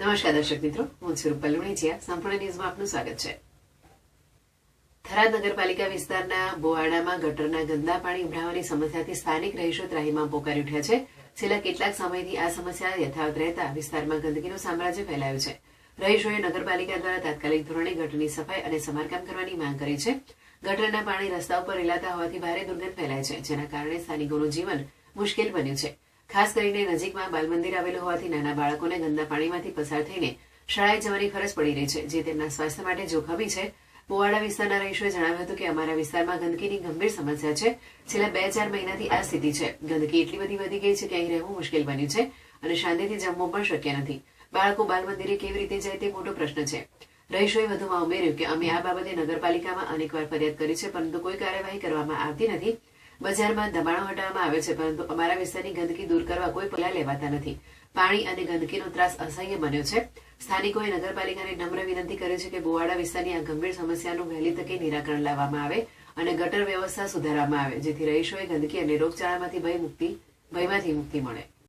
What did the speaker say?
નમસ્કાર દર્શક મિત્રો, હું છું રૂપલ લુણીચિયા. સંપૂર્ણ ન્યૂઝમાં આપનું સ્વાગત છે. થરાદ નગરપાલિકા વિસ્તારના બોવાડામાં ગટરના ગંદા પાણી ઉભરાવાની સમસ્યાથી સ્થાનિક રહીશો ત્રાહિમામ પોકારી ઉઠ્યા છે. છેલ્લા કેટલાક સમયથી આ સમસ્યા યથાવત રહેતા વિસ્તારમાં ગંદકીનું સામ્રાજ્ય ફેલાયું છે. રહીશોએ નગરપાલિકા દ્વારા તાત્કાલિક ધોરણે ગટરની સફાઈ અને સમારકામ કરવાની માંગ કરી છે. ગટરના પાણી રસ્તા ઉપર રેલાતા હોવાથી ભારે દુર્ગંધ ફેલાય છે, જેના કારણે સ્થાનિકોનું જીવન મુશ્કેલ બન્યું છે. ખાસ કરીને નજીકમાં બાલમંદિર આવેલું હોવાથી નાના બાળકોને ગંદા પાણીમાંથી પસાર થઈને શાળાએ જવાની ફરજ પડી રહી છે, જે તેમના સ્વાસ્થ્ય માટે જોખમી છે. બોવાડા વિસ્તારના રહીશોએ જણાવ્યું હતું કે અમારા વિસ્તારમાં ગંદકીની ગંભીર સમસ્યા છે. છેલ્લા 2-4 મહિનાથી આ સ્થિતિ છે. ગંદકી એટલી બધી વધી ગઈ છે કે અહીં રહેવું મુશ્કેલ બન્યું છે અને શાંતિથી જમવું પણ શક્ય નથી. બાળકો બાલમંદિરે કેવી રીતે જાય તે મોટો પ્રશ્ન છે. રહીશોએ વધુમાં ઉમેર્યું કે અમે આ બાબતે નગરપાલિકામાં અનેકવાર ફરિયાદ કરી છે, પરંતુ કોઈ કાર્યવાહી કરવામાં આવતી નથી. બજારમાં દબાણો હટાવવામાં આવે છે, પરંતુ અમારા વિસ્તારની ગંદકી દૂર કરવા કોઈ પગલાં લેવાતા નથી. પાણી અને ગંદકીનો ત્રાસ અસહ્ય બન્યો છે. સ્થાનિકોએ નગરપાલિકાને નમ્ર વિનંતી કરી છે કે બોવાડા વિસ્તારની આ ગંભીર સમસ્યાનું વહેલી તકે નિરાકરણ લાવવામાં આવે અને ગટર વ્યવસ્થા સુધારવામાં આવે, જેથી રહીશોએ ગંદકી અને રોગચાળામાંથી ભયમાંથી મુક્તિ મળે.